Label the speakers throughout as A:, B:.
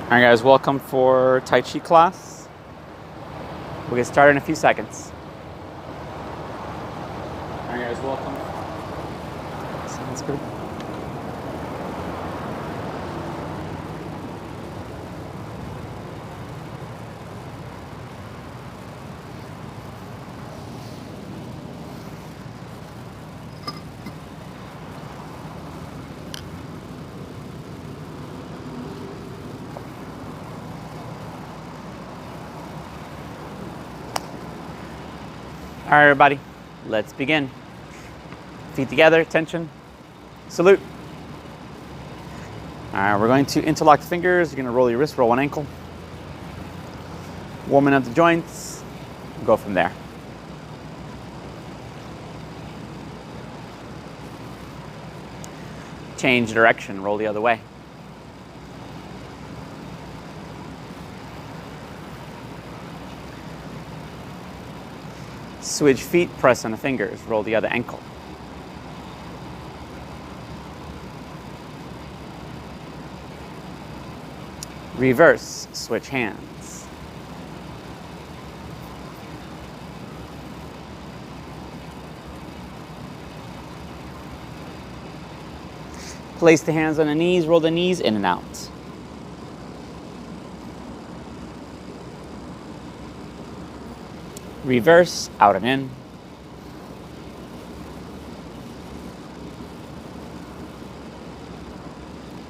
A: Alright guys, welcome for Tai Chi class. We'll get started in a few seconds. Alright guys, welcome. Sounds good. All right, everybody, let's begin. Feet together, attention, salute. All right, we're going to interlock the fingers. You're going to roll your wrist, roll one ankle. Warming up the joints, go from there. Change direction, roll the other way. Switch feet, press on the fingers, roll the other ankle. Reverse, switch hands. Place the hands on the knees, roll the knees in and out. Reverse, out and in.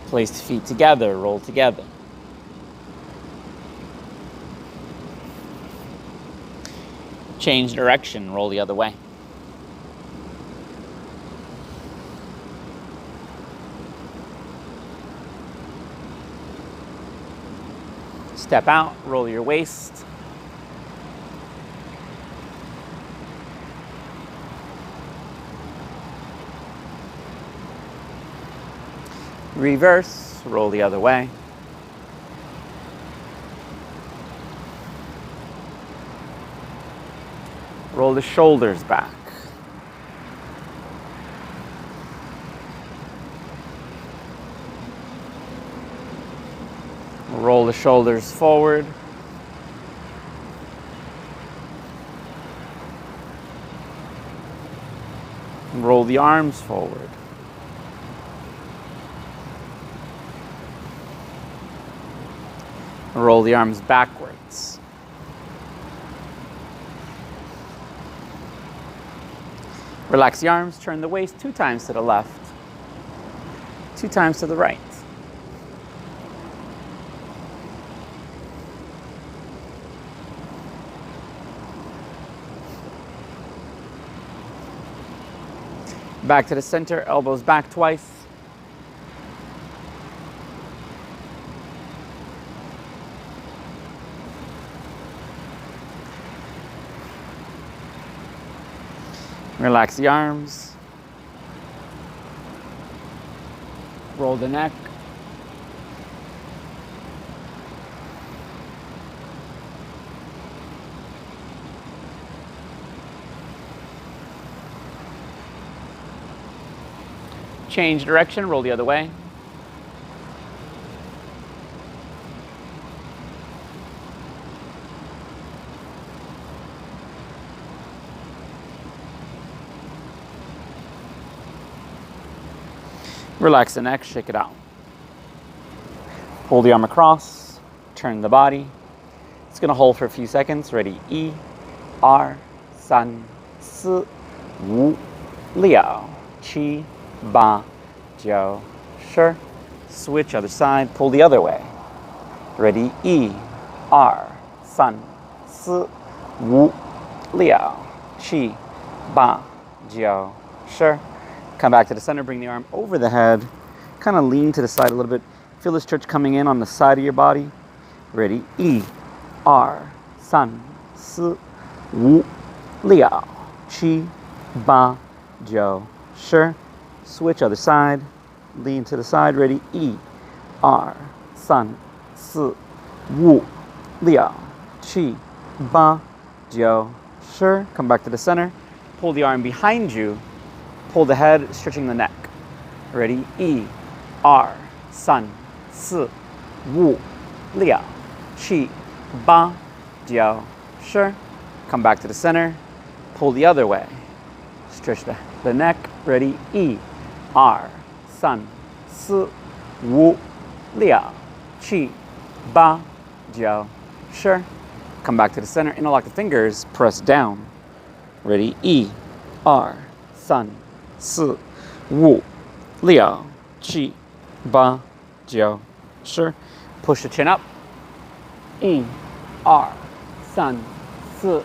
A: Place the feet together, roll together. Change direction, roll the other way. Step out, roll your waist. Reverse, roll the other way. Roll the shoulders back. Roll the shoulders forward. Roll the arms forward. Roll the arms backwards. Relax the arms, turn the waist 2 times to the left, 2 times to the right. Back to the center, elbows back twice. Relax the arms. Roll the neck. Change direction, roll the other way. Relax the neck, shake it out. Pull the arm across, turn the body. It's going to hold for a few seconds. Ready? 1, 2, 3, 4, 5, 6, 7, 8, 10. Switch other side, pull the other way. Ready? 1, 2, 3, 4, 5, 6, 7, 8, 10. Come back to the center, bring the arm over the head. Kind of lean to the side a little bit. Feel the stretch coming in on the side of your body. Ready? 1, 2, 3, 4, 5, 6, 7, 8, 10. Switch other side. Lean to the side. Ready? 1, 2, 3, 4, 5, 6, 7, 8, 10. Come back to the center. Pull the arm behind you. Pull the head, stretching the neck. Ready? 1, 2, 3, 4, 5, liao, qi, ba, jiao, shi. Come back to the center. Pull the other way. Stretch the neck. Ready? 1, 2, 3, 4, 5, 6, 7, 8, 9, 10. Come back to the center. Interlock the fingers. Press down. Ready? 1, 2, 3, 4, 5, 6, 7, 8, 9, 10. Push the chin up. 1, 2, 3, 4,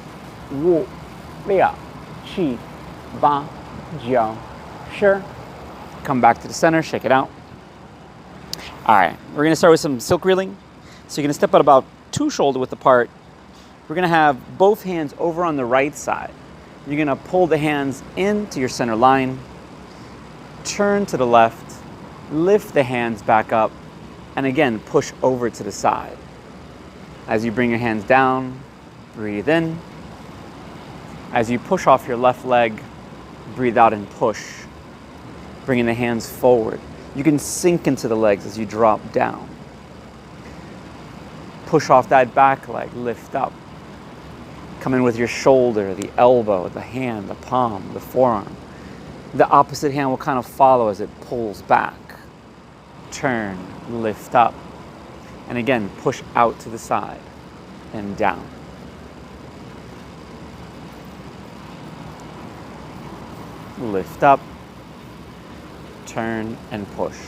A: 5, 6, 7, 8, 9, 10. Come back to the center, shake it out. All right, we're gonna start with some silk reeling. So you're gonna step out about 2 shoulder width apart. We're gonna have both hands over on the right side. You're gonna pull the hands into your center line, turn to the left, lift the hands back up, and again, push over to the side. As you bring your hands down, breathe in. As you push off your left leg, breathe out and push. Bringing the hands forward. You can sink into the legs as you drop down. Push off that back leg, lift up. Come in with your shoulder, the elbow, the hand, the palm, the forearm. The opposite hand will kind of follow as it pulls back. Turn, lift up. And again, push out to the side and down. Lift up, turn and push.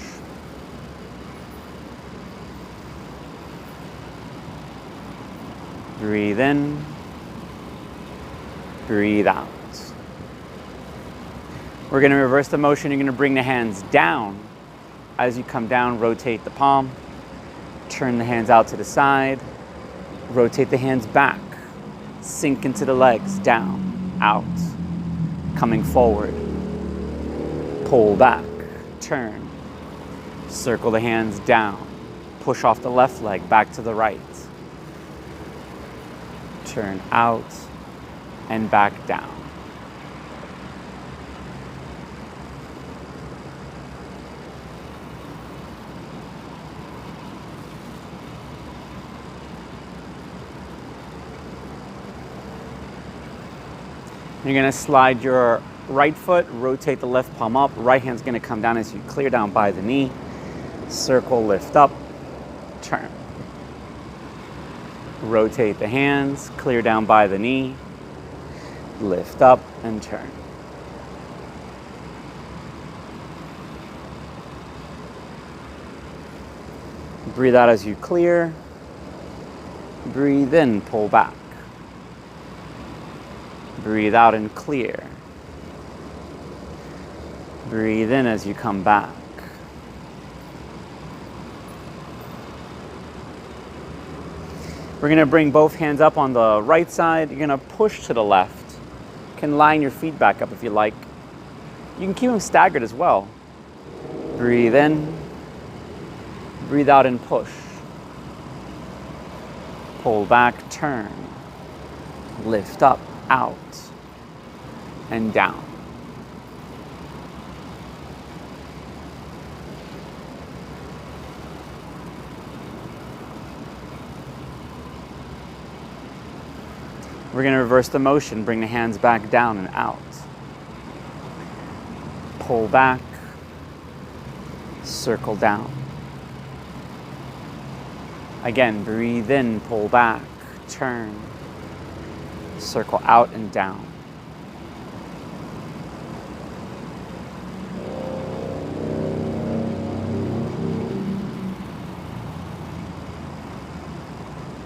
A: Breathe in, breathe out. We're going to reverse the motion. You're going to bring the hands down. As you come down, rotate the palm. Turn the hands out to the side. Rotate the hands back. Sink into the legs, down, out. Coming forward. Pull back, turn. Circle the hands down. Push off the left leg, back to the right. Turn out and back down. You're going to slide your right foot, rotate the left palm up. Right hand's going to come down as you clear down by the knee. Circle, lift up, turn. Rotate the hands, clear down by the knee. Lift up and turn. Breathe out as you clear. Breathe in, pull back. Breathe out and clear. Breathe in as you come back. We're going to bring both hands up on the right side. You're going to push to the left. You can line your feet back up if you like. You can keep them staggered as well. Breathe in. Breathe out and push. Pull back, turn. Lift up, out, and down. We're going to reverse the motion, bring the hands back down and out. Pull back, circle down. Again, breathe in, pull back, turn, circle out and down.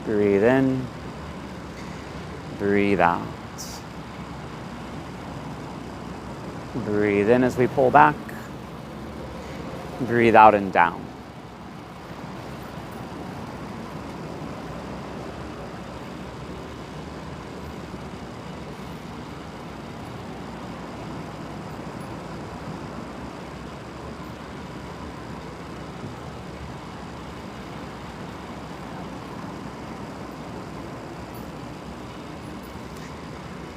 A: Breathe in, breathe out. Breathe in as we pull back. Breathe out and down.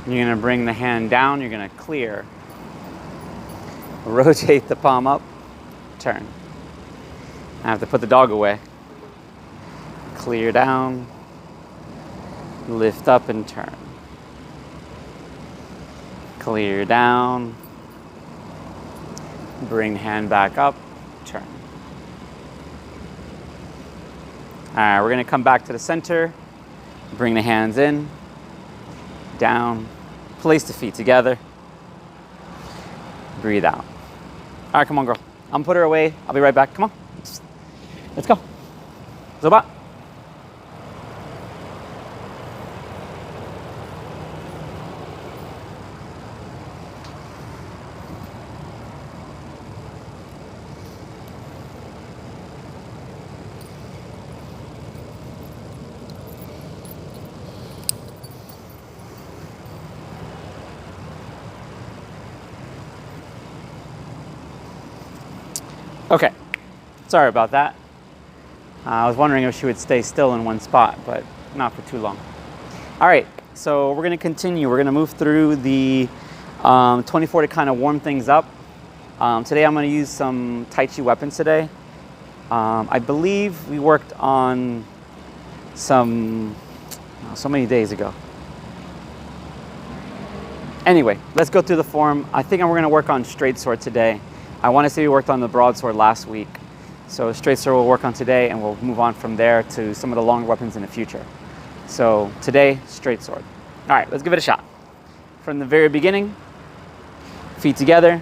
A: You're going to bring the hand down, you're going to clear. Rotate the palm up, turn. I have to put the dog away. Clear down. Lift up and turn. Clear down. Bring hand back up, turn. All right, we're gonna come back to the center. Bring the hands in, down. Place the feet together. Breathe out. All right, come on, girl. I'm gonna put her away. I'll be right back. Come on. Let's go. Zoba. Okay, sorry about that. I was wondering if she would stay still in one spot, but not for too long. All right, so we're gonna continue. We're gonna move through the 24 to kind of warm things up. Today I'm gonna use some Tai Chi weapons today. I believe we worked on some, so many days ago. Anyway, let's go through the form. I think we're gonna work on straight sword today. I want to say we worked on the broadsword last week. So straight sword we'll work on today, and we'll move on from there to some of the longer weapons in the future. So today, straight sword. All right, let's give it a shot. From the very beginning, feet together,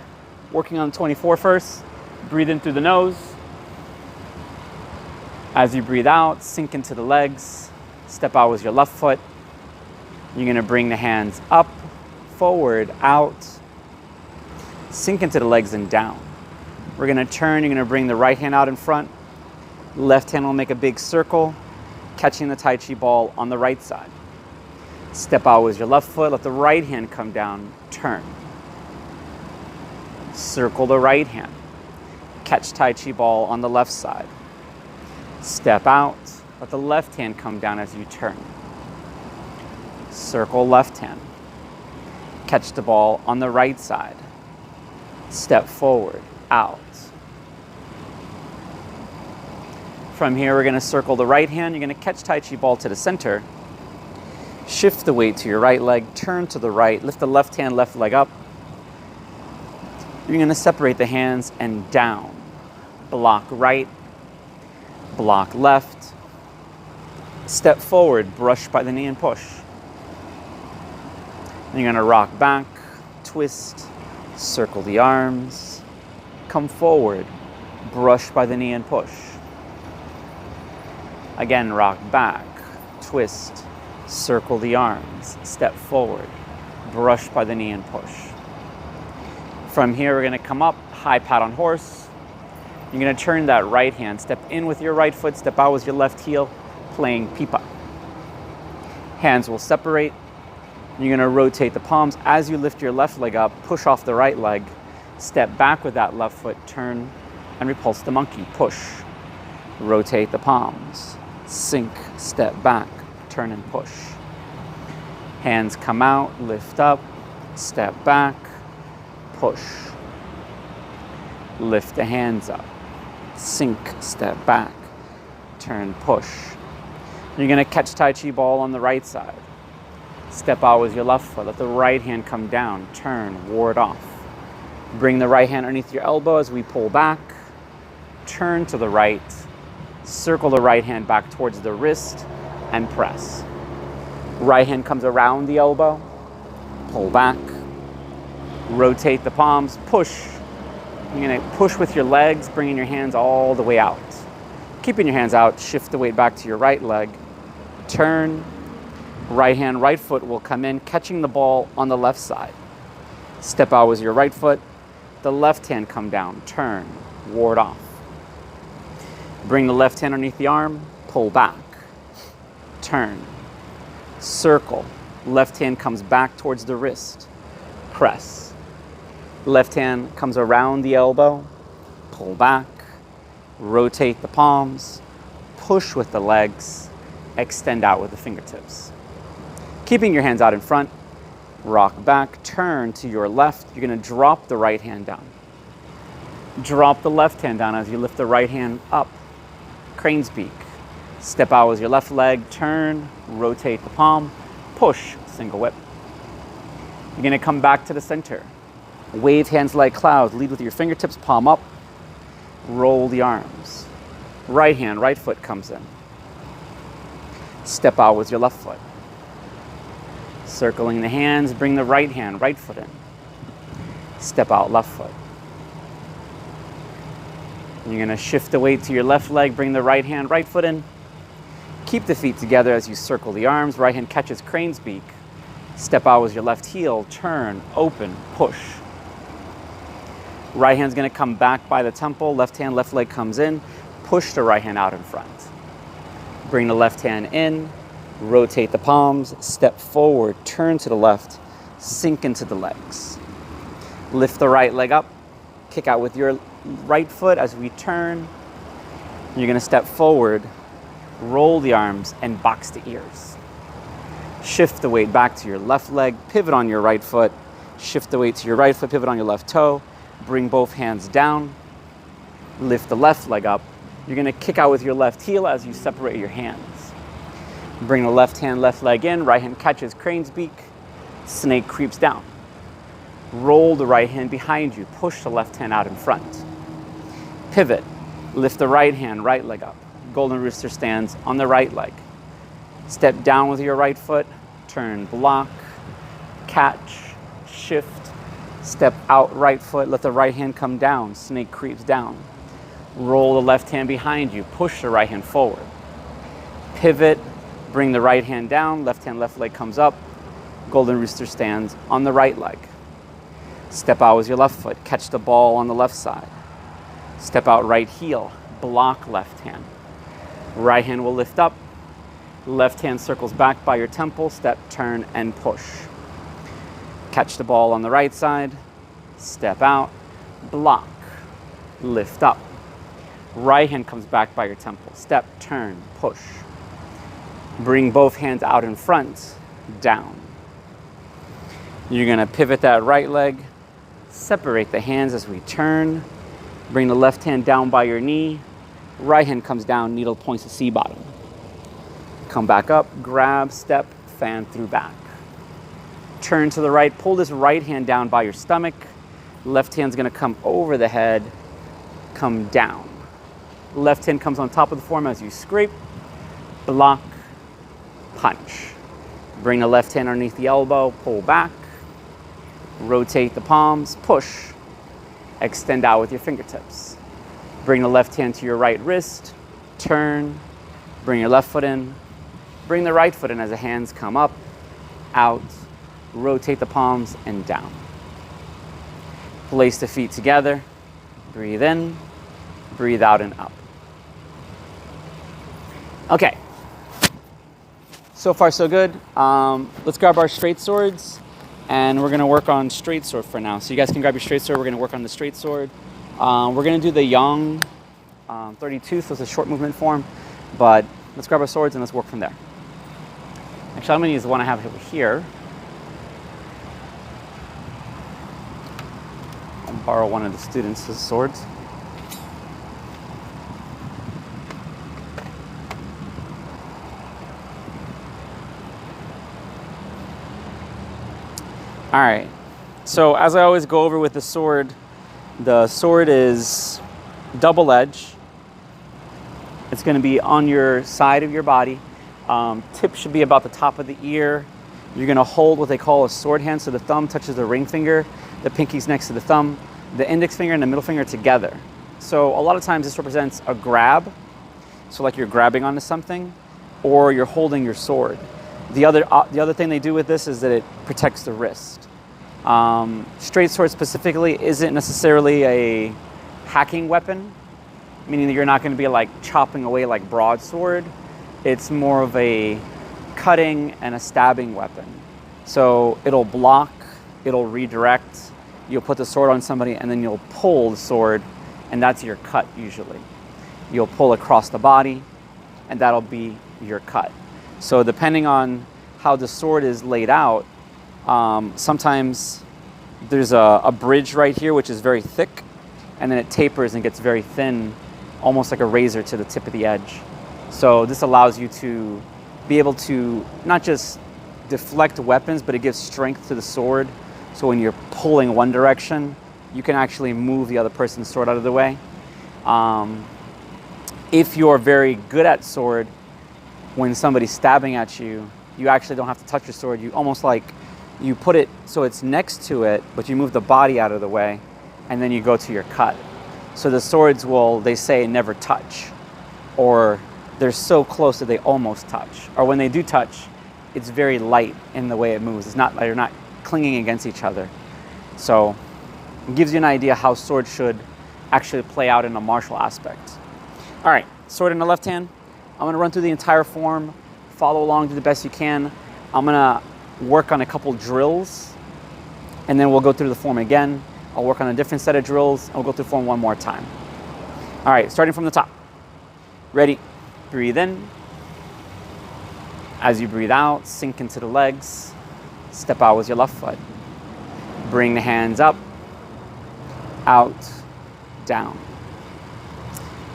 A: working on 24 first. Breathe in through the nose. As you breathe out, sink into the legs. Step out with your left foot. You're gonna bring the hands up, forward, out. Sink into the legs and down. We're gonna turn, you're gonna bring the right hand out in front. Left hand will make a big circle, catching the Tai Chi ball on the right side. Step out with your left foot, let the right hand come down, turn. Circle the right hand. Catch Tai Chi ball on the left side. Step out, let the left hand come down as you turn. Circle left hand. Catch the ball on the right side. Step forward, out. From here, we're gonna circle the right hand. You're gonna catch Tai Chi ball to the center. Shift the weight to your right leg, turn to the right, lift the left hand, left leg up. You're gonna separate the hands and down. Block right, block left. Step forward, brush by the knee and push. And you're gonna rock back, twist, circle the arms, come forward, brush by the knee and push. Again, rock back, twist, circle the arms, step forward, brush by the knee and push. From here, we're gonna come up, high pat on horse. You're gonna turn that right hand, step in with your right foot, step out with your left heel, playing pipa. Hands will separate. You're gonna rotate the palms. As you lift your left leg up, push off the right leg, step back with that left foot, turn and repulse the monkey, push. Rotate the palms, sink, step back, turn and push. Hands come out, lift up, step back, push. Lift the hands up, sink, step back, turn, push. You're gonna catch Tai Chi ball on the right side. Step out with your left foot, let the right hand come down, turn, ward off. Bring the right hand underneath your elbow as we pull back, turn to the right, circle the right hand back towards the wrist, and press. Right hand comes around the elbow, pull back, rotate the palms, push. You're gonna push with your legs, bringing your hands all the way out. Keeping your hands out, shift the weight back to your right leg, turn, right hand, right foot will come in, catching the ball on the left side. Step out with your right foot, the left hand come down, turn, ward off. Bring the left hand underneath the arm, pull back, turn, circle. Left hand comes back towards the wrist, press. Left hand comes around the elbow, pull back, rotate the palms, push with the legs, extend out with the fingertips. Keeping your hands out in front, rock back, turn to your left. You're gonna drop the right hand down. Drop the left hand down as you lift the right hand up. Crane's beak. Step out with your left leg, turn, rotate the palm, push, single whip. You're gonna come back to the center. Wave hands like clouds, lead with your fingertips, palm up, roll the arms. Right hand, right foot comes in. Step out with your left foot. Circling the hands, bring the right hand, right foot in. Step out, left foot. You're gonna shift the weight to your left leg, bring the right hand, right foot in. Keep the feet together as you circle the arms. Right hand catches crane's beak. Step out with your left heel, turn, open, push. Right hand's gonna come back by the temple. Left hand, left leg comes in. Push the right hand out in front. Bring the left hand in, rotate the palms, step forward, turn to the left, sink into the legs. Lift the right leg up, kick out with your right foot as we turn. You're gonna step forward, roll the arms, and box the ears. Shift the weight back to your left leg, pivot on your right foot, shift the weight to your right foot, pivot on your left toe, bring both hands down, lift the left leg up. You're gonna kick out with your left heel as you separate your hands. Bring the left hand, left leg in, right hand catches crane's beak, snake creeps down. Roll the right hand behind you, push the left hand out in front. Pivot, lift the right hand, right leg up. Golden rooster stands on the right leg. Step down with your right foot, turn, block, catch, shift, step out right foot, let the right hand come down, snake creeps down. Roll the left hand behind you, push the right hand forward. Pivot, bring the right hand down, left hand, left leg comes up. Golden rooster stands on the right leg. Step out with your left foot, catch the ball on the left side. Step out right heel, block left hand. Right hand will lift up. Left hand circles back by your temple, step, turn, and push. Catch the ball on the right side, step out, block, lift up. Right hand comes back by your temple, step, turn, push. Bring both hands out in front, down. You're gonna pivot that right leg, separate the hands as we turn. Bring the left hand down by your knee. Right hand comes down, needle points to C bottom. Come back up, grab, step, fan through back. Turn to the right, pull this right hand down by your stomach. Left hand's gonna come over the head, come down. Left hand comes on top of the form as you scrape, block, punch. Bring the left hand underneath the elbow, pull back, rotate the palms, push, extend out with your fingertips. Bring the left hand to your right wrist, turn, bring your left foot in, bring the right foot in as the hands come up, out, rotate the palms and down. Place the feet together, breathe in, breathe out and up. Okay, so far so good. Let's grab our straight swords and we're gonna work on straight sword for now. So you guys can grab your straight sword, we're gonna work on the straight sword. We're gonna do the Yang 32, so it's a short movement form, but let's grab our swords and let's work from there. Actually, I'm gonna use the one I have over here. I'll borrow one of the students' swords. All right, so as I always go over with the sword is double edge. It's going to be on your side of your body. Tip should be about the top of the ear. You're going to hold what they call a sword hand, so the thumb touches the ring finger, the pinky's next to the thumb, the index finger and the middle finger together. So a lot of times this represents a grab, so like you're grabbing onto something, or you're holding your sword. The other thing they do with this is that it protects the wrist. Straight sword specifically isn't necessarily a hacking weapon, meaning that you're not going to be like chopping away like broadsword. It's more of a cutting and a stabbing weapon. So it'll block, it'll redirect, you'll put the sword on somebody and then you'll pull the sword and that's your cut usually. You'll pull across the body and that'll be your cut. So depending on how the sword is laid out, sometimes there's a bridge right here which is very thick and then it tapers and gets very thin, almost like a razor to the tip of the edge. So this allows you to be able to not just deflect weapons, but it gives strength to the sword. So when you're pulling one direction, you can actually move the other person's sword out of the way. If you're very good at sword, when somebody's stabbing at you, you actually don't have to touch your sword. You almost like, you put it so it's next to it, but you move the body out of the way, and then you go to your cut. So the swords will, they say, never touch, or they're so close that they almost touch. Or when they do touch, it's very light in the way it moves. It's not, they're not clinging against each other. So it gives you an idea how swords should actually play out in a martial aspect. All right, sword in the left hand. I'm gonna run through the entire form, follow along, do the best you can. I'm gonna work on a couple drills, and then we'll go through the form again. I'll work on a different set of drills, and we'll go through form one more time. All right, starting from the top. Ready? Breathe in. As you breathe out, sink into the legs. Step out with your left foot. Bring the hands up, out, down.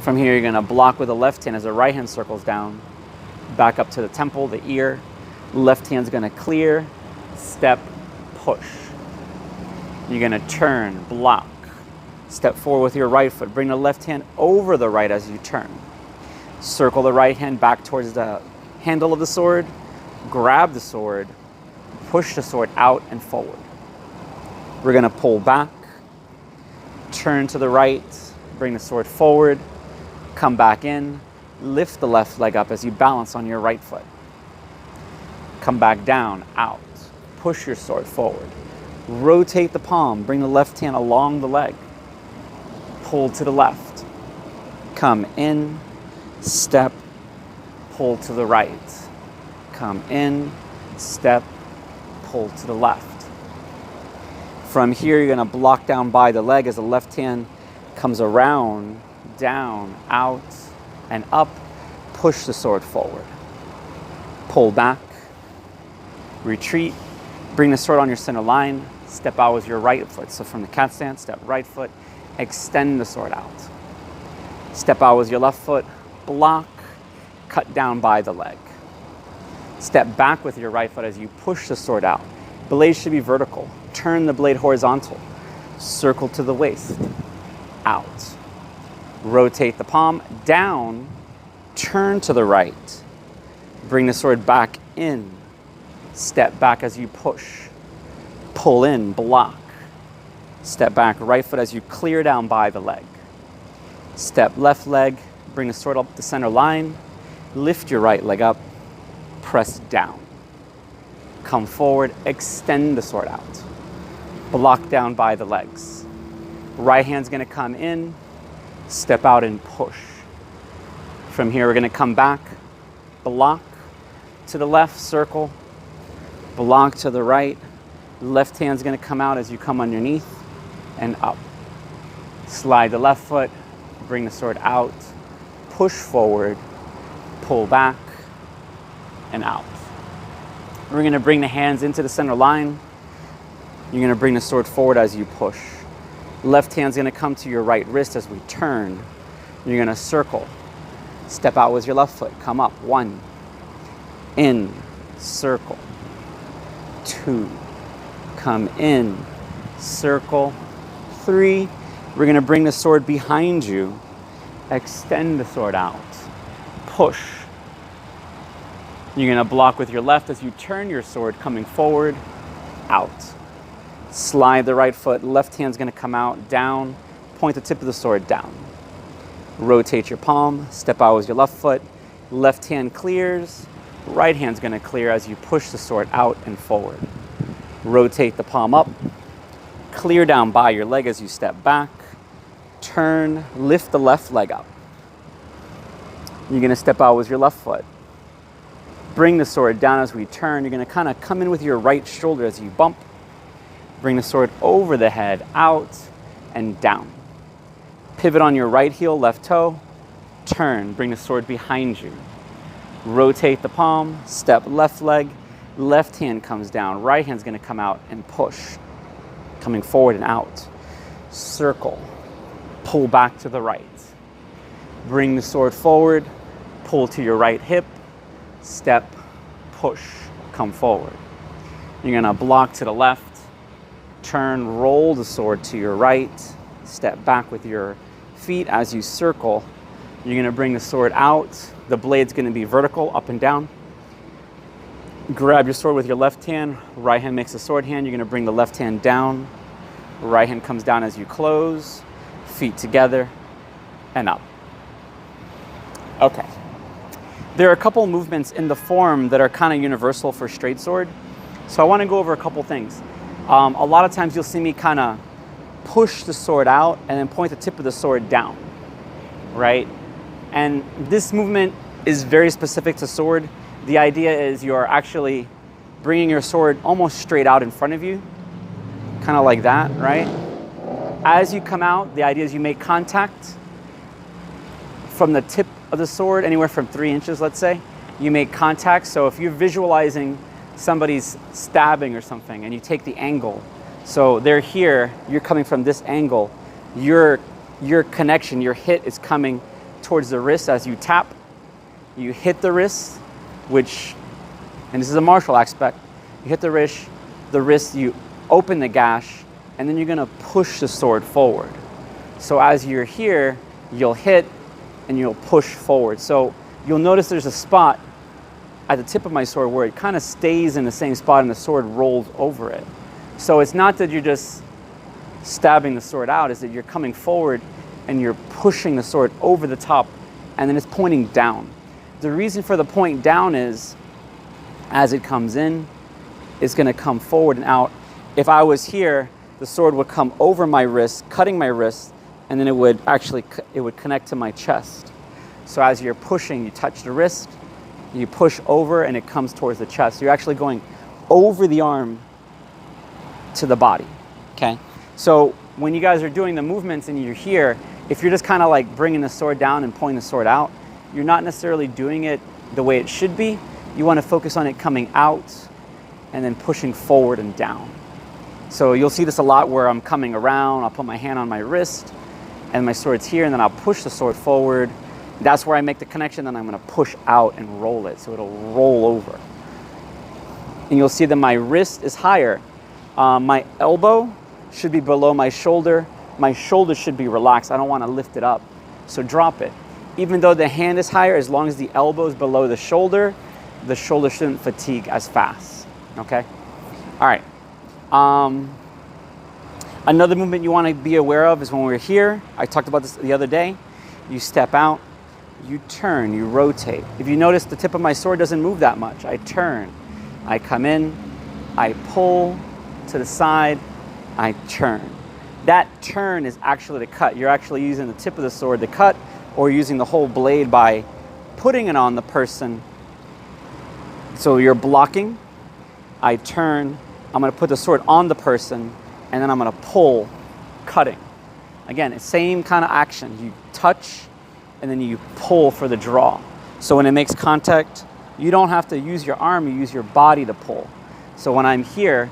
A: From here, you're gonna block with the left hand as the right hand circles down. Back up to the temple, the ear. Left hand's gonna clear, step, push. You're gonna turn, block. Step forward with your right foot. Bring the left hand over the right as you turn. Circle the right hand back towards the handle of the sword. Grab the sword, push the sword out and forward. We're gonna pull back, turn to the right, bring the sword forward, come back in, lift the left leg up as you balance on your right foot. Come back down, out, push your sword forward. Rotate the palm, bring the left hand along the leg. Pull to the left. Come in, step, pull to the right. Come in, step, pull to the left. From here, you're gonna block down by the leg as the left hand comes around, down, out, and up. Push the sword forward. Pull back, retreat, bring the sword on your center line, step out with your right foot. So from the cat stance, step right foot, extend the sword out. Step out with your left foot, block, cut down by the leg. Step back with your right foot as you push the sword out. Blade should be vertical. Turn the blade horizontal. Circle to the waist, out. Rotate the palm, down, turn to the right. Bring the sword back in. Step back as you push. Pull in, block. Step back, right foot as you clear down by the leg. Step left leg, bring the sword up the center line. Lift your right leg up, press down. Come forward, extend the sword out. Block down by the legs. Right hand's gonna come in, step out and push. From here, we're gonna come back, block to the left, circle, block to the right. Left hand's gonna come out as you come underneath and up. Slide the left foot, bring the sword out, push forward, pull back, and out. We're gonna bring the hands into the center line. You're gonna bring the sword forward as you push. Left hand's gonna come to your right wrist as we turn. You're gonna circle. Step out with your left foot, come up, 1. In, circle. 2. Come in, circle. 3. We're gonna bring the sword behind you. Extend the sword out. Push. You're gonna block with your left as you turn your sword, coming forward, out. Slide the right foot, left hand's gonna come out, down, point the tip of the sword down. Rotate your palm, step out with your left foot, left hand clears, right hand's gonna clear as you push the sword out and forward. Rotate the palm up, clear down by your leg as you step back, turn, lift the left leg up. You're gonna step out with your left foot. Bring the sword down as we turn. You're gonna kind of come in with your right shoulder as you bump. Bring the sword over the head, out and down. Pivot on your right heel, left toe. Turn, bring the sword behind you. Rotate the palm, step left leg. Left hand comes down, right hand's gonna come out and push. Coming forward and out. Circle, pull back to the right. Bring the sword forward, pull to your right hip, step, push, come forward. You're gonna block to the left, turn, roll the sword to your right, step back with your feet as you circle. You're gonna bring the sword out. The blade's gonna be vertical, up and down. Grab your sword with your left hand, right hand makes a sword hand. You're gonna bring the left hand down, right hand comes down as you close, feet together, and up. Okay. There are a couple movements in the form that are kind of universal for straight sword. So I wanna go over a couple things. A lot of times you'll see me kind of push the sword out and then point the tip of the sword down, right? And this movement is very specific to sword. The idea is you're actually bringing your sword almost straight out in front of you, kind of like that, right? As you come out, the idea is you make contact from the tip of the sword, anywhere from 3 inches, let's say. You make contact. So if you're visualizing somebody's stabbing or something and you take the angle, so they're here, you're coming from this angle, your connection, your hit is coming towards the wrist as you tap. You hit the wrist, which, and this is a martial aspect, you hit the wrist, you open the gash, and then you're gonna push the sword forward. So as you're here, you'll hit and you'll push forward. So you'll notice there's a spot at the tip of my sword where it kind of stays in the same spot and the sword rolls over it. So it's not that you're just stabbing the sword out, it's that you're coming forward and you're pushing the sword over the top and then it's pointing down. The reason for the point down is as it comes in, it's gonna come forward and out. If I was here, the sword would come over my wrist, cutting my wrist, and then it would connect to my chest. So as you're pushing, you touch the wrist, you push over and it comes towards the chest. So you're actually going over the arm to the body, okay? So when you guys are doing the movements and you're here, if you're just kind of like bringing the sword down and pointing the sword out, you're not necessarily doing it the way it should be. You want to focus on it coming out and then pushing forward and down. So you'll see this a lot where I'm coming around, I'll put my hand on my wrist and my sword's here and then I'll push the sword forward. That's where I make the connection, then I'm gonna push out and roll it, so it'll roll over. And you'll see that my wrist is higher. My elbow should be below my shoulder. My shoulder should be relaxed. I don't wanna lift it up, so drop it. Even though the hand is higher, as long as the elbow is below the shoulder shouldn't fatigue as fast, okay? All right. Another movement you wanna be aware of is when we're here, I talked about this the other day, you step out, you turn, you rotate. If you notice, the tip of my sword doesn't move that much. I turn, I come in, I pull to the side, I turn. That turn is actually the cut. You're actually using the tip of the sword to cut or using the whole blade by putting it on the person. So you're blocking, I turn, I'm gonna put the sword on the person and then I'm gonna pull, cutting. Again, it's same kind of action. You touch and then you pull for the draw. So when it makes contact, you don't have to use your arm, you use your body to pull. So when I'm here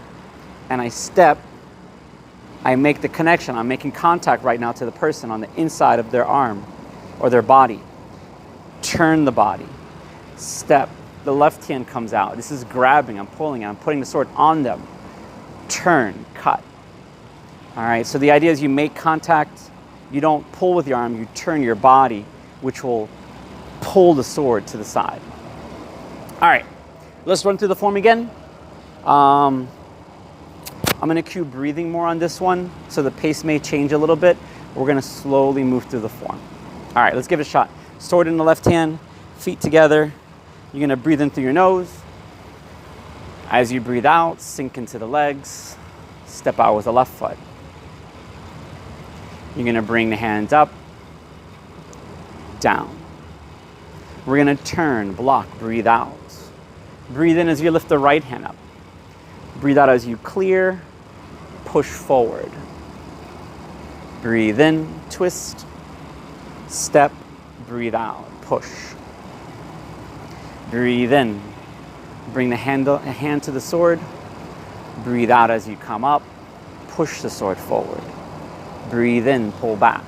A: and I step, I make the connection. I'm making contact right now to the person on the inside of their arm or their body. Turn the body, step, the left hand comes out. This is grabbing, I'm pulling it, I'm putting the sword on them. Turn, cut. All right, so the idea is you make contact, you don't pull with your arm, you turn your body, which will pull the sword to the side. All right, let's run through the form again. I'm gonna cue breathing more on this one, so the pace may change a little bit. We're gonna slowly move through the form. All right, let's give it a shot. Sword in the left hand, feet together. You're gonna breathe in through your nose. As you breathe out, sink into the legs. Step out with the left foot. You're gonna bring the hands up, down. We're gonna turn, block, breathe out. Breathe in as you lift the right hand up. Breathe out as you clear, push forward. Breathe in, twist, step, breathe out, push. Breathe in, bring the hand to the sword. Breathe out as you come up, push the sword forward. Breathe in, pull back.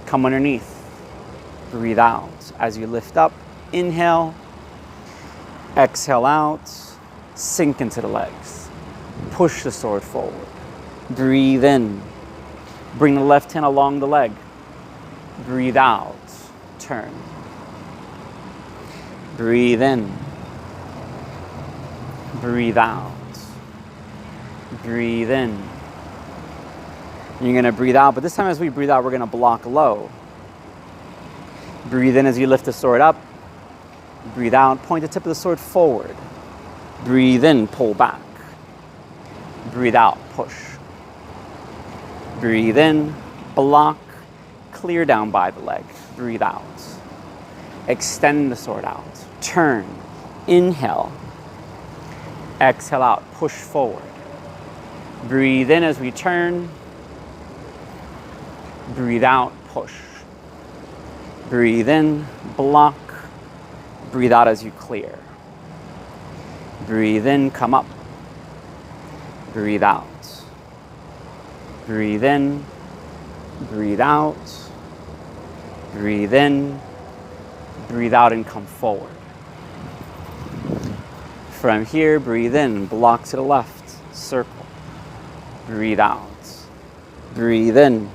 A: Come underneath. breathe out. As you lift up, inhale, exhale out, sink into the legs. Push the sword forward. Breathe in. Bring the left hand along the leg. Breathe out, turn. Breathe in. Breathe out. Breathe in. You're going to breathe out, but this time as we breathe out, we're going to block low. Breathe in as you lift the sword up. Breathe out, point the tip of the sword forward. Breathe in, pull back. Breathe out, push. Breathe in, block, clear down by the leg. Breathe out. Extend the sword out. Turn, inhale. Exhale out, push forward. Breathe in as we turn. Breathe out, push. Breathe in, block. Breathe out as you clear. Breathe in, come up. Breathe out. Breathe in, breathe out. Breathe in, breathe out and come forward. From here, breathe in, block to the left, circle. Breathe out. Breathe in,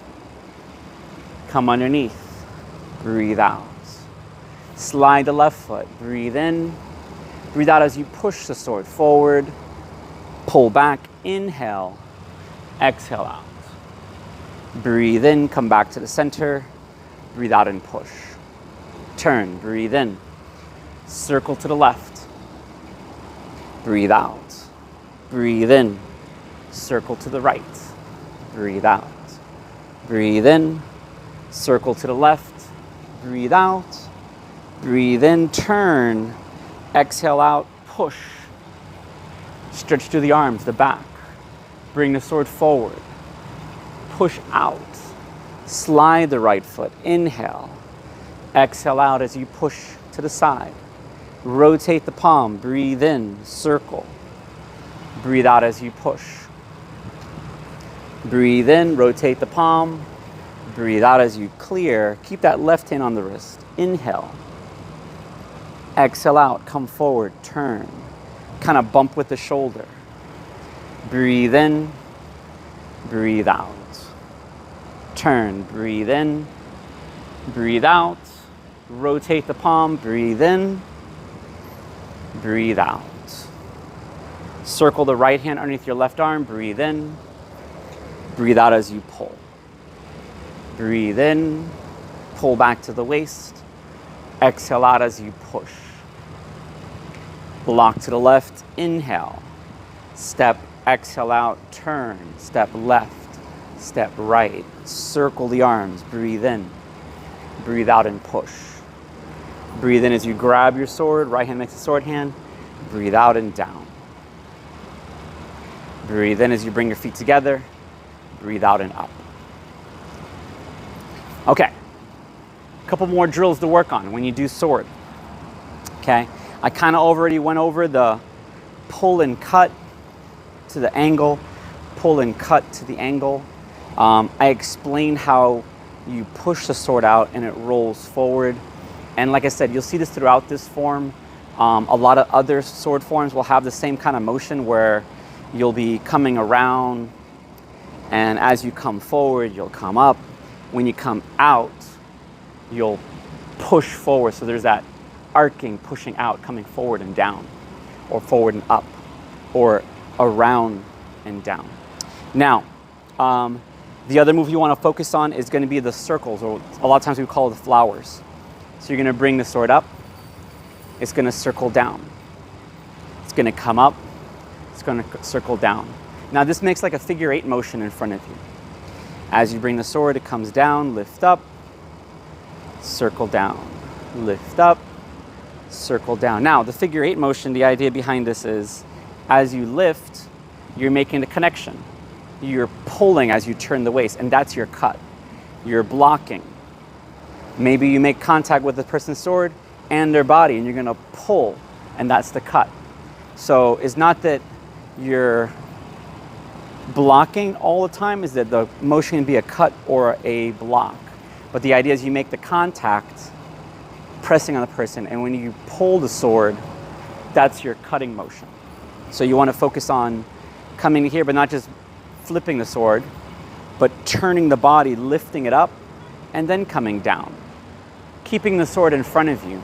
A: come underneath. Breathe out. Slide the left foot. Breathe in. Breathe out as you push the sword forward. Pull back. Inhale. Exhale out. Breathe in. Come back to the center. Breathe out and push. Turn. Breathe in. Circle to the left. Breathe out. Breathe in. Circle to the right. Breathe out. Breathe in. Circle to the left. Breathe out. Breathe in, turn. Exhale out, push. Stretch through the arms, the back. Bring the sword forward. Push out. Slide the right foot. Inhale. Exhale out as you push to the side. Rotate the palm. Breathe in, circle. Breathe out as you push. Breathe in, rotate the palm. Breathe out as you clear. Keep that left hand on the wrist. Inhale. Exhale out, come forward, turn. Kind of bump with the shoulder. Breathe in, breathe out. Turn, breathe in, breathe out. Rotate the palm, breathe in, breathe out. Circle the right hand underneath your left arm, breathe in, breathe out as you pull. Breathe in, pull back to the waist. Exhale out as you push. Block to the left, inhale. Step, exhale out, turn. Step left, step right. Circle the arms, breathe in. Breathe out and push. Breathe in as you grab your sword, right hand makes a sword hand. Breathe out and down. Breathe in as you bring your feet together. Breathe out and up. Okay, a couple more drills to work on when you do sword. Okay, I kind of already went over the pull and cut to the angle, pull and cut to the angle. I explained how you push the sword out and it rolls forward. And like I said, you'll see this throughout this form. A lot of other sword forms will have the same kind of motion where you'll be coming around, and as you come forward, you'll come up. When you come out, you'll push forward. So there's that arcing, pushing out, coming forward and down, or forward and up, or around and down. Now, the other move you want to focus on is going to be the circles, or a lot of times we call it the flowers. So you're going to bring the sword up. It's going to circle down. It's going to come up. It's going to circle down. Now this makes like a figure 8 motion in front of you. As you bring the sword, it comes down, lift up, circle down, lift up, circle down. Now, the figure 8 motion, the idea behind this is, as you lift, you're making a connection. You're pulling as you turn the waist, and that's your cut. You're blocking. Maybe you make contact with the person's sword and their body, and you're gonna pull, and that's the cut. So it's not that you're blocking all the time, is that the motion can be a cut or a block. But the idea is you make the contact pressing on the person. And when you pull the sword, that's your cutting motion. So you want to focus on coming here, but not just flipping the sword, but turning the body, lifting it up, and then coming down. Keeping the sword in front of you.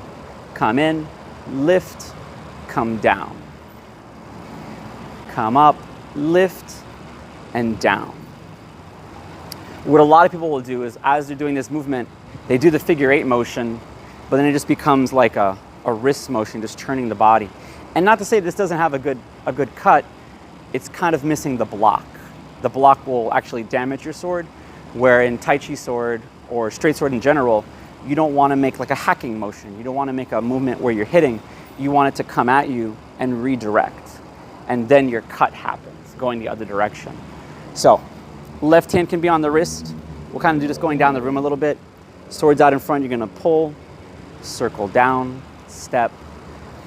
A: Come in, lift, come down. Come up, lift, and down. What a lot of people will do is, as they're doing this movement, they do the figure 8 motion, but then it just becomes like a wrist motion, just turning the body. And not to say this doesn't have a good cut, it's kind of missing the block. The block will actually damage your sword, where in Tai Chi sword or straight sword in general, you don't want to make like a hacking motion. You don't want to make a movement where you're hitting. You want it to come at you and redirect. And then your cut happens, going the other direction. So, left hand can be on the wrist. We'll kind of do this going down the room a little bit. Swords out in front, you're going to pull, circle down, step,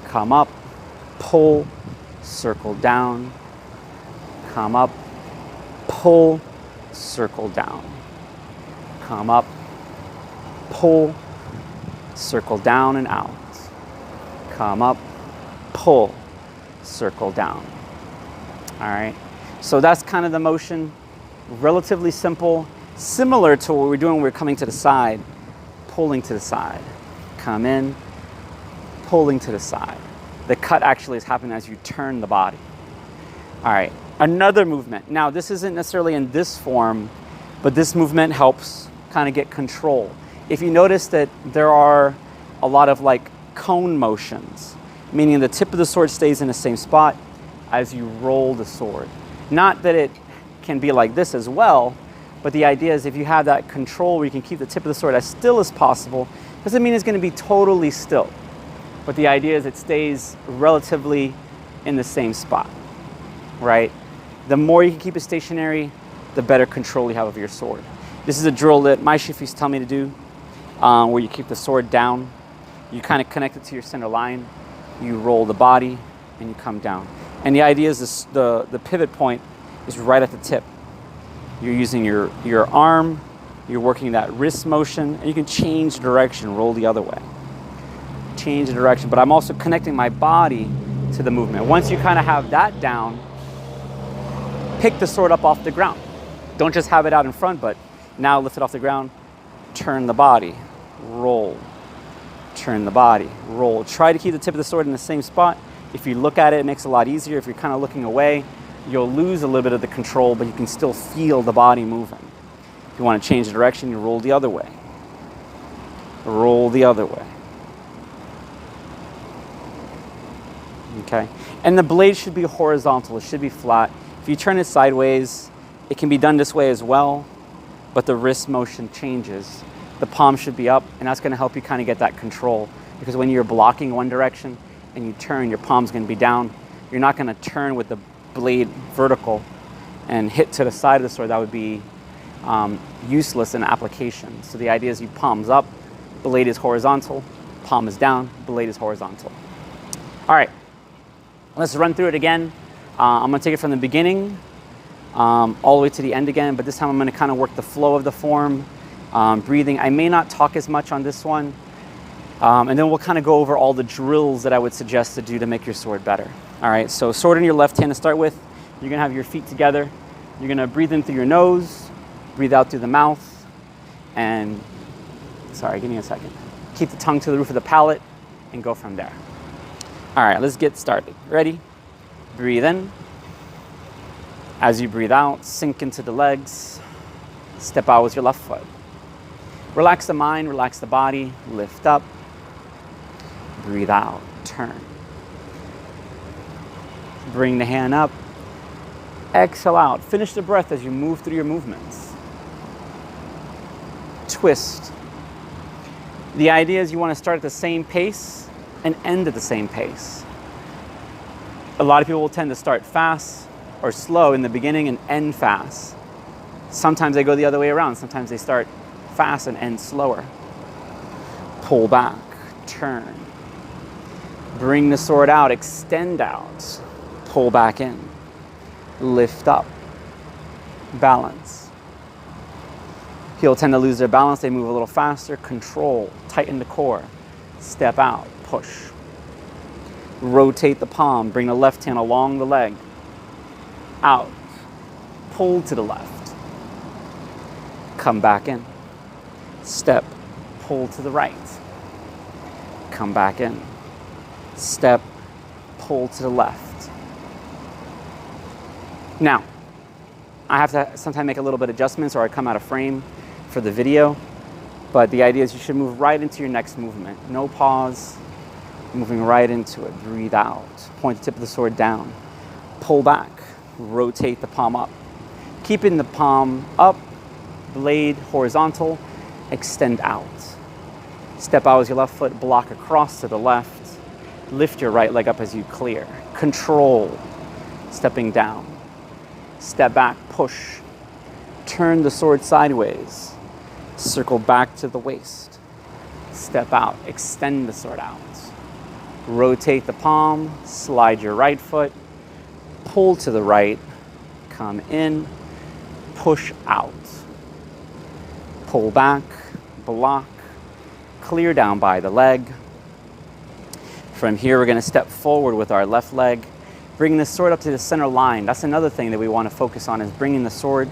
A: come up, pull, circle down, come up, pull, circle down, come up, pull, circle down and out, come up, pull, circle down. All right, so that's kind of the motion. Relatively simple, similar to what we're doing when we're coming to the side, pulling to the side, come in, pulling to the side. The cut actually is happening as you turn the body. All right, another movement. Now, this isn't necessarily in this form, but this movement helps kind of get control. If you notice that there are a lot of like cone motions, meaning the tip of the sword stays in the same spot as you roll the sword. Not that it can be like this as well, but the idea is if you have that control where you can keep the tip of the sword as still as possible, doesn't mean it's going to be totally still. But the idea is it stays relatively in the same spot, right? The more you can keep it stationary, the better control you have of your sword. This is a drill that my Shifu used to tell me to do, where you keep the sword down, you kind of connect it to your center line, you roll the body, and you come down. And the idea is this, the pivot point is right at the tip. You're using your arm, you're working that wrist motion, and you can change direction, roll the other way. Change the direction, but I'm also connecting my body to the movement. Once you kind of have that down, pick the sword up off the ground. Don't just have it out in front, but now lift it off the ground, turn the body, roll, turn the body, roll. Try to keep the tip of the sword in the same spot. If you look at it, it makes it a lot easier. If you're kind of looking away, you'll lose a little bit of the control, but you can still feel the body moving. If you want to change the direction, you roll the other way. Roll the other way. Okay? And the blade should be horizontal. It should be flat. If you turn it sideways, it can be done this way as well, but the wrist motion changes. The palm should be up, and that's going to help you kind of get that control. Because when you're blocking one direction and you turn, your palm's going to be down. You're not going to turn with the blade vertical and hit to the side of the sword. That would be useless in application. So the idea is you palms up, blade is horizontal, palm is down, blade is horizontal. All right, let's run through it again. I'm going to take it from the beginning all the way to the end again, but this time I'm going to kind of work the flow of the form, breathing. I may not talk as much on this one, and then we'll kind of go over all the drills that I would suggest to do to make your sword better. All right, so sword in your left hand to start with. You're going to have your feet together. You're going to breathe in through your nose, breathe out through the mouth, and, sorry, give me a second. Keep the tongue to the roof of the palate and go from there. All right, let's get started. Ready? Breathe in. As you breathe out, sink into the legs. Step out with your left foot. Relax the mind, relax the body, lift up. Breathe out, turn. Bring the hand up. Exhale out. Finish the breath as you move through your movements. Twist. The idea is you want to start at the same pace and end at the same pace. A lot of people will tend to start fast or slow in the beginning and end fast. Sometimes they go the other way around. Sometimes they start fast and end slower. Pull back, turn. Bring the sword out, extend out. Pull back in. Lift up. Balance. People tend to lose their balance. They move a little faster. Control. Tighten the core. step out, push. Rotate the palm, bring the left hand along the leg, out, pull to the left, come back in, step, pull to the right, come back in, step, pull to the left. Now, I have to sometimes make a little bit of adjustments or I come out of frame for the video, but the idea is you should move right into your next movement. No pause, moving right into it. Breathe out, point the tip of the sword down, pull back, rotate the palm up. Keeping the palm up, blade horizontal, extend out. Step out with your left foot, block across to the left, lift your right leg up as you clear. Control, stepping down. Step back, push. Turn the sword sideways. Circle back to the waist. Step out, extend the sword out. Rotate the palm, slide your right foot, pull to the right, come in, push out. Pull back, block, clear down by the leg. From here, we're going to step forward with our left leg, bringing the sword up to the center line. That's another thing that we want to focus on, is bringing the sword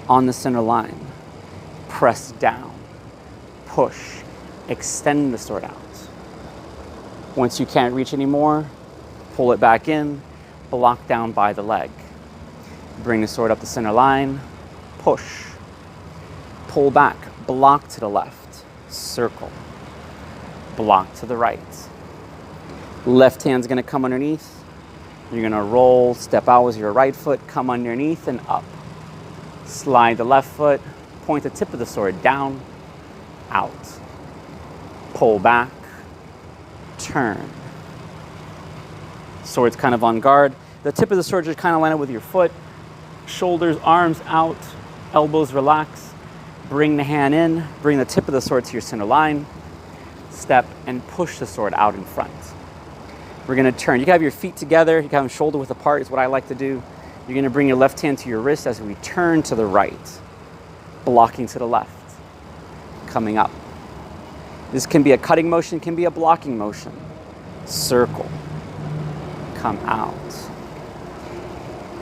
A: on the center line. Press down, push, extend the sword out. Once you can't reach anymore, pull it back in, block down by the leg. Bring the sword up the center line, push, pull back, block to the left, circle, block to the right. Left hand's gonna come underneath. You're gonna roll, step out with your right foot, come underneath and up. Slide the left foot, point the tip of the sword down, out. Pull back, turn. Sword's kind of on guard. The tip of the sword just kind of line up with your foot. Shoulders, arms out, elbows relax. Bring the hand in, bring the tip of the sword to your center line. Step and push the sword out in front. We're gonna turn. You can have your feet together, you can have them shoulder width apart is what I like to do. You're gonna bring your left hand to your wrist as we turn to the right, blocking to the left, coming up. This can be a cutting motion, can be a blocking motion. Circle, come out,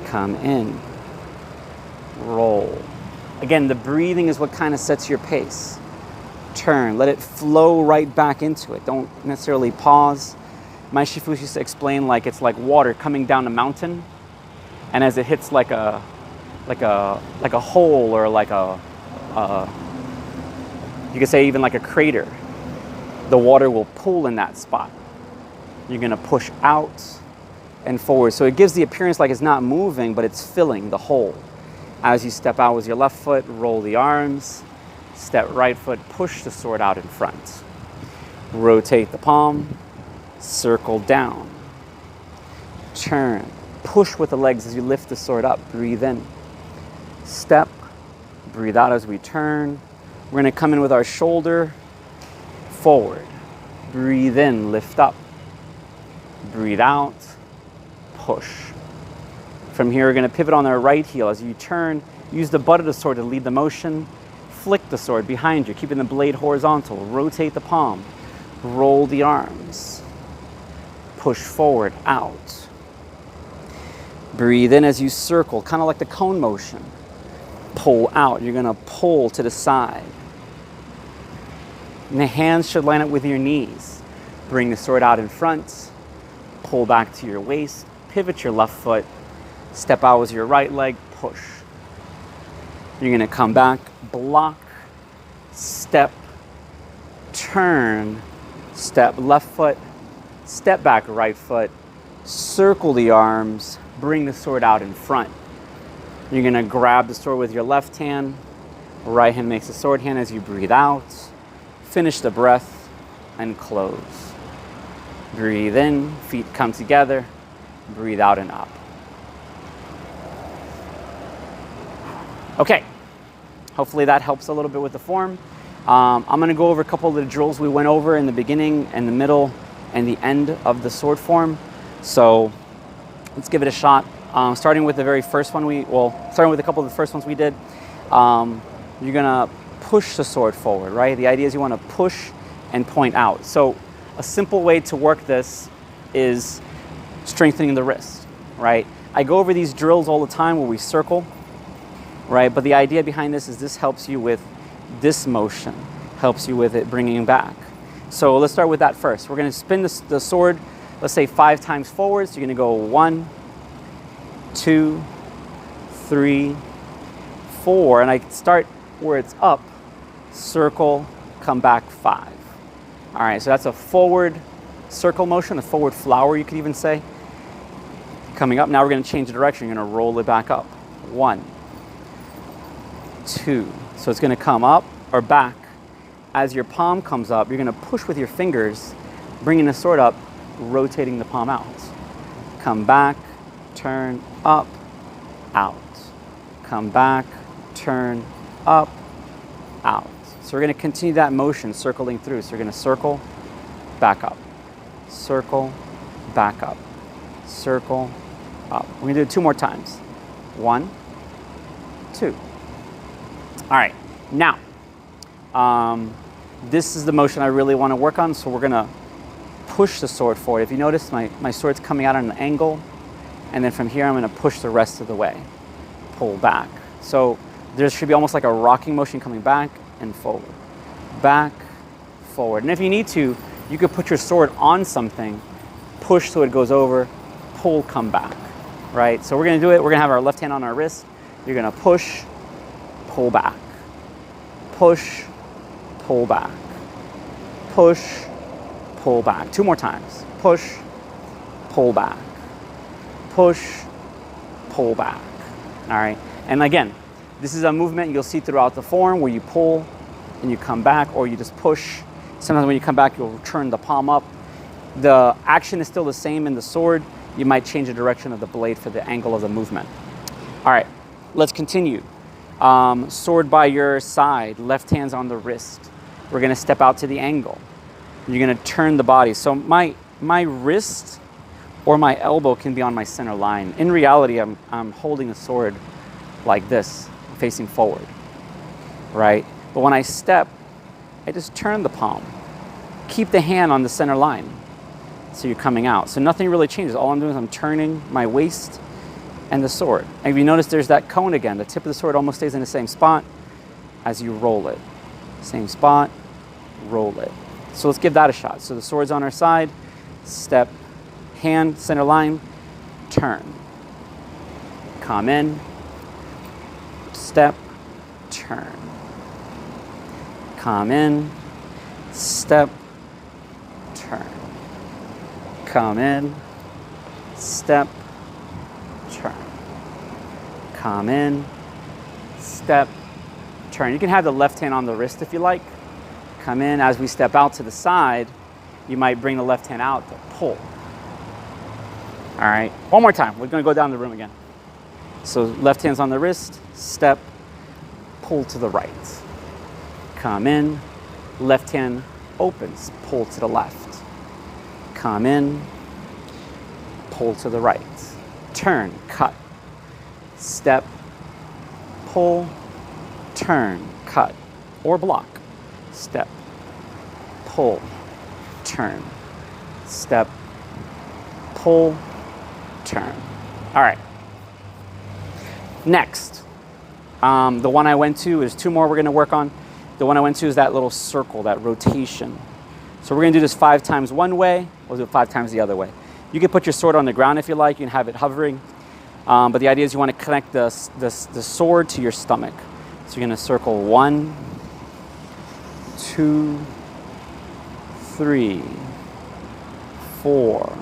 A: come in, roll. Again, the breathing is what kind of sets your pace. Turn, let it flow right back into it. Don't necessarily pause. My Shifu used to explain like it's like water coming down a mountain, and as it hits like a hole or like you could say even like a crater, the water will pool in that spot. You're gonna push out and forward. So it gives the appearance like it's not moving, but it's filling the hole. As you step out with your left foot, roll the arms, step right foot, push the sword out in front. Rotate the palm, circle down, turn, push with the legs as you lift the sword up, breathe in, step, breathe out as we turn. We're gonna come in with our shoulder forward, breathe in, lift up, breathe out, push. From here, we're gonna pivot on our right heel. As you turn, use the butt of the sword to lead the motion, flick the sword behind you, keeping the blade horizontal, rotate the palm, roll the arms, push forward, out. Breathe in as you circle, kind of like the cone motion. Pull out, you're gonna pull to the side. And the hands should line up with your knees. Bring the sword out in front, pull back to your waist, pivot your left foot, step out with your right leg, push. You're gonna come back, block, step, turn, step left foot, step back right foot, circle the arms, bring the sword out in front. You're gonna grab the sword with your left hand, right hand makes a sword hand as you breathe out, finish the breath, and close. Breathe in, feet come together, breathe out and up. Okay, hopefully that helps a little bit with the form. I'm gonna go over a couple of the drills we went over in the beginning and the middle and the end of the sword form. So let's give it a shot. Starting with the very first one starting with a couple of the first ones we did, you're gonna push the sword forward, right? The idea is you wanna push and point out. So a simple way to work this is strengthening the wrist, right? I go over these drills all the time where we circle, right? But the idea behind this helps you with this motion, helps you with it bringing back. So let's start with that first. We're going to spin the sword, let's say 5 times forward. So you're going to go 1, 2, 3, 4, and I start where it's up, circle, come back 5. All right, so that's a forward circle motion, a forward flower, you could even say. Coming up, now we're going to change the direction. You're going to roll it back up. 1, 2. So it's going to come up or back. As your palm comes up, you're going to push with your fingers, bringing the sword up, rotating the palm out. Come back, turn, up, out. Come back, turn, up, out. So we're going to continue that motion, circling through. So you're going to circle, back up, circle, back up, circle, up. We're going to do it 2 more times. 1, 2. All right, now, this is the motion I really want to work on, so we're going to push the sword forward. If you notice, my sword's coming out on an angle, and then from here I'm going to push the rest of the way. Pull back. So there should be almost like a rocking motion coming back and forward. Back, forward. And if you need to, you could put your sword on something, push so it goes over, pull, come back, right? So we're going to do it. We're going to have our left hand on our wrist. You're going to push, pull back. Push, pull back. Push, pull back. 2 more times. Push, pull back. Push, pull back. All right. And again, this is a movement you'll see throughout the form where you pull and you come back, or you just push. Sometimes when you come back, you'll turn the palm up. The action is still the same in the sword. You might change the direction of the blade for the angle of the movement. All right, let's continue. Sword by your side, left hand's on the wrist. We're gonna step out to the angle. You're gonna turn the body. So my wrist or my elbow can be on my center line. In reality, I'm holding the sword like this, facing forward, right? But when I step, I just turn the palm. Keep the hand on the center line. So you're coming out. So nothing really changes. All I'm doing is I'm turning my waist and the sword. And if you notice, there's that cone again. The tip of the sword almost stays in the same spot as you roll it. Same spot, roll it. So let's give that a shot. So the sword's on our side, step, hand, center line, turn. Come in, step, turn. Come in, step, turn. Come in, step, turn. Come in, step, turn. You can have the left hand on the wrist if you like. Come in. As we step out to the side, you might bring the left hand out to pull. All right, one more time. We're going to go down the room again. So left hand's on the wrist, step, pull to the right. Come in, left hand opens, pull to the left. Come in, pull to the right. Turn, cut, step, pull, turn, cut, or block. Step, pull, turn, step, pull, turn. All right. Next, the one I went to is 2 more we're going to work on. The one I went to is that little circle, that rotation. So we're going to do this 5 times one way. We'll do it 5 times the other way. You can put your sword on the ground if you like. You can have it hovering. But the idea is you want to connect the sword to your stomach. So you're going to circle 1, 2, 3, 4,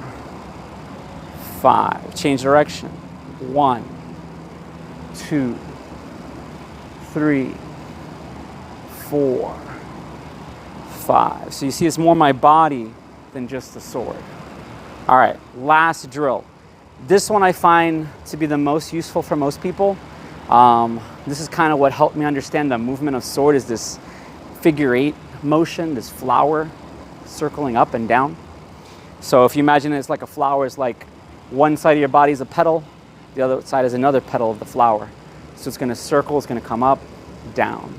A: 5. Change direction. 1, 2, 3, 4, 5. So you see it's more my body than just the sword. All right, last drill. This one I find to be the most useful for most people. This is kind of what helped me understand the movement of sword, is this figure 8 motion, this flower circling up and down. So if you imagine it's like a flower, it's like one side of your body is a petal, the other side is another petal of the flower. So it's going to circle, it's going to come up, down.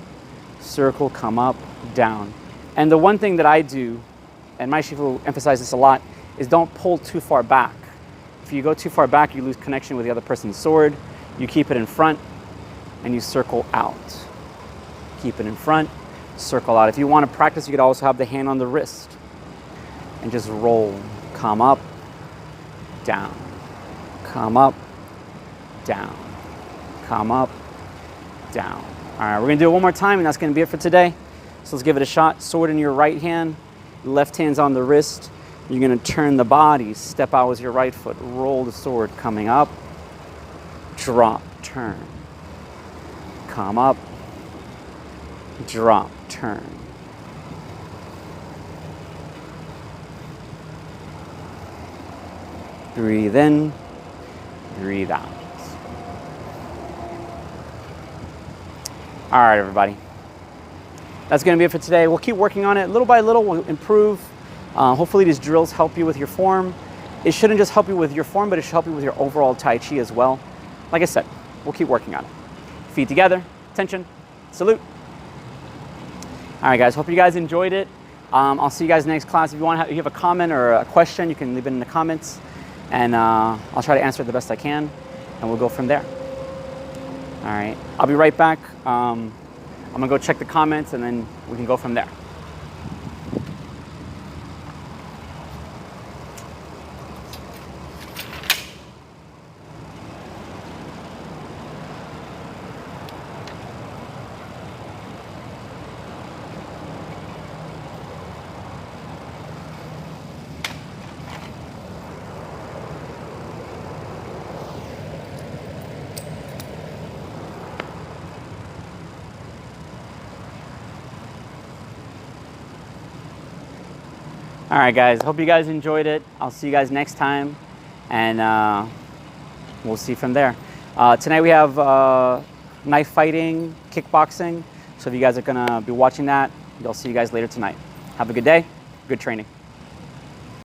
A: Circle, come up, down. And the one thing that I do and my Shifu emphasizes this a lot, is don't pull too far back. If you go too far back, you lose connection with the other person's sword. You keep it in front and you circle out. Keep it in front, circle out. If you want to practice, you could also have the hand on the wrist and just roll. Come up, down. Come up, down. Come up, down. All right, we're gonna do it one more time, and that's gonna be it for today. So let's give it a shot. Sword in your right hand, left hand's on the wrist. You're gonna turn the body, step out with your right foot, roll the sword, coming up, drop, turn. Come up, drop, turn. Breathe in, breathe out. All right, everybody. That's going to be it for today. We'll keep working on it. Little by little, we'll improve. Hopefully these drills help you with your form. It shouldn't just help you with your form, but it should help you with your overall Tai Chi as well. Like I said, we'll keep working on it. Feet together, attention, salute. All right, guys, hope you guys enjoyed it. I'll see you guys next class. If you have a comment or a question, you can leave it in the comments, and I'll try to answer it the best I can, and we'll go from there. All right, I'll be right back. I'm gonna go check the comments, and then we can go from there. All right, guys, hope you guys enjoyed it. I'll see you guys next time, and we'll see from there. Tonight we have knife fighting, kickboxing, so if you guys are gonna be watching that, I'll see you guys later tonight. Have a good day, good training.